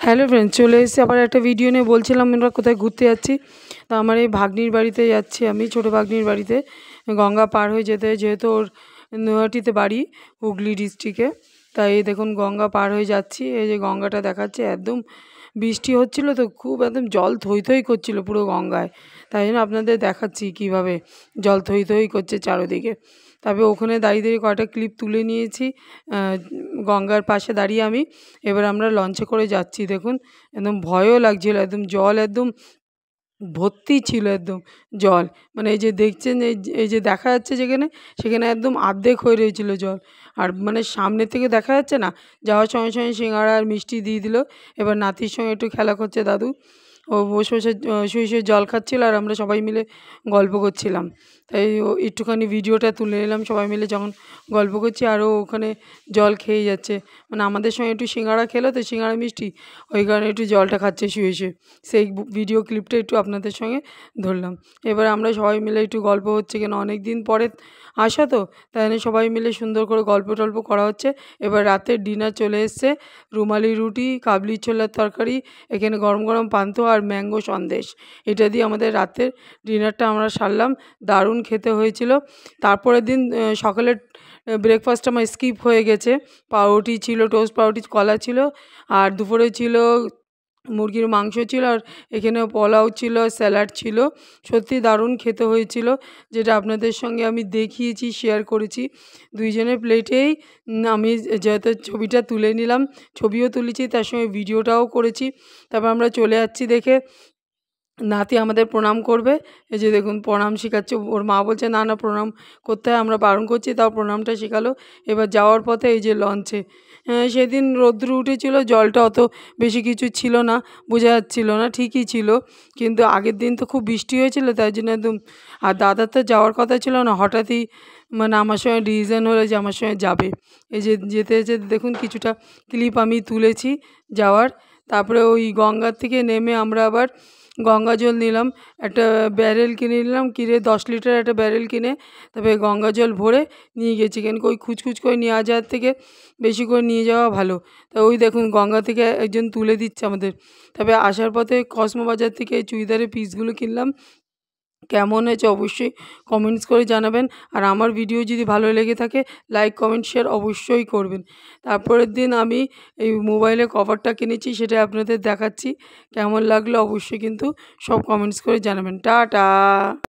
Hello friends, চলে এসেছি আবার একটা ভিডিও নিয়ে। বলছিলাম আমরা কোথায় ঘুরতে যাচ্ছি। তো আমার এই ভাগ্নির বাড়িতে যাচ্ছি আমি, ছোটো ভাগ্নির বাড়িতে। গঙ্গা পার হয়ে যেতে হয়, যেহেতু ওর নৈহাটিতে বাড়ি, হুগলি ডিস্ট্রিক্টে। তাই এই দেখুন গঙ্গা পার হয়ে যাচ্ছি। এই যে গঙ্গাটা দেখাচ্ছে, একদম বৃষ্টি হচ্ছিলো তো খুব একদম জল থই থই করছিলো পুরো গঙ্গায়। তাই জন্য আপনাদের দেখাচ্ছি কীভাবে জল থই থই করছে চারোদিকে। তারপরে ওখানে দাঁড়িয়ে দাঁড়িয়ে কয়েকটা ক্লিপ তুলে নিয়েছি গঙ্গার পাশে দাঁড়িয়ে আমি। এবার আমরা লঞ্চে করে যাচ্ছি। দেখুন একদম ভয়ও লাগছিল, একদম জল একদম ভর্তি ছিল, একদম জল। মানে এই যে দেখছেন, এই যে দেখা যাচ্ছে যেখানে, সেখানে একদম অর্ধেক হয়ে রয়েছিল জল। আর মানে সামনে থেকে দেখা যাচ্ছে না, যাওয়ার সঙ্গে সঙ্গে সিঙ্গাড়া আর মিষ্টি দিয়ে দিল। এবার নাতির সঙ্গে একটু খেলা করছে দাদু, ও বসে বসে শুয়ে শুয়ে জল খাচ্ছিল, আর আমরা সবাই মিলে গল্প করছিলাম। তাই ও একটুখানি ভিডিওটা তুলে নিলাম সবাই মিলে যখন গল্প করছি, আর ও ওখানে জল খেয়ে যাচ্ছে। মানে আমাদের সঙ্গে একটু সিঙ্গাড়া খেলো তো, সিঙ্গাড়া মিষ্টি, ওই কারণে একটু জলটা খাচ্ছে শুয়ে শুয়ে। সেই ভিডিও ক্লিপটা একটু আপনাদের সঙ্গে ধরলাম। এবার আমরা সবাই মিলে একটু গল্প হচ্ছে, কেন অনেক দিন পরে আসা তো, তাই জন্য সবাই মিলে সুন্দর করে গল্প টল্প করা হচ্ছে। এবার রাতের ডিনার চলে এসছে, রুমালি রুটি, কাবলি ছোলার তরকারি, এখানে গরম গরম পান্তুয়া আর ম্যাঙ্গো সন্দেশ। এটা দিয়ে আমাদের রাতের ডিনারটা আমরা সারলাম। দারুণ খেতে হয়েছিল। তারপরের দিন সকালের ব্রেকফাস্ট আমার স্কিপ হয়ে গেছে। পাউরুটি ছিল, টোস্ট পাউরুটি, কলা ছিল, আর দুপুরে ছিল মুরগির মাংস ছিল, আর এখানে পোলাও ছিল, স্যালাড ছিল। সত্যি দারুণ খেতে হয়েছিল, যেটা আপনাদের সঙ্গে আমি দেখিয়েছি, শেয়ার করেছি। দুইজনের প্লেটেই আমি যেহেতু ছবিটা তুলে নিলাম, ছবিও তুলেছি, তার সঙ্গে ভিডিওটাও করেছি। তারপর আমরা চলে যাচ্ছি দেখে নাতি আমাদের প্রণাম করবে। এই যে দেখুন প্রণাম শেখাচ্ছে, ওর মা বলছে না না প্রণাম করতে হয়, আমরা বারণ করছি, তাও প্রণামটা শেখালো। এবার যাওয়ার পথে এই যে লঞ্চে, সেদিন রৌদ্র উঠেছিল, জলটা অত বেশি কিছু ছিল না, বোঝা যাচ্ছিল না, ঠিকই ছিল। কিন্তু আগের দিন তো খুব বৃষ্টি হয়েছিল, তাই জন্য একদম। আর দাদার তো যাওয়ার কথা ছিল না, হঠাৎই মানে আমার সঙ্গে ডিসিশন হলো যে আমার সঙ্গে যাবে। এই যে যেতে যেতে দেখুন কিছুটা ক্লিপ আমি তুলেছি যাওয়ার। তারপরে ওই গঙ্গার থেকে নেমে আমরা আবার গঙ্গা জল নিলাম, একটা ব্যারেল কিনে নিলাম, কিনে 10 লিটার একটা ব্যারেল কিনে তারপরে গঙ্গা জল ভরে নিয়ে গেছি। কেন ওই খুচখুচ করে নিয়ে যাওয়ার থেকে বেশি করে নিয়ে যাওয়া ভালো। তা ওই দেখুন গঙ্গা থেকে একজন তুলে দিচ্ছে আমাদের। তবে আসার পথে কসমো বাজার থেকে এই চুড়িদারের পিসগুলো কিনলাম। কেমন হয়েছে অবশ্যই কমেন্টস করে জানাবেন। আর আমার ভিডিও যদি ভালো লেগে থাকে, লাইক কমেন্ট শেয়ার অবশ্যই করবেন। তারপরের দিন আমি এই মোবাইলে কভারটা কিনেছি, সেটা আপনাদের দেখাচ্ছি। কেমন লাগলো অবশ্যই কিন্তু সব কমেন্টস করে জানাবেন। টাটা।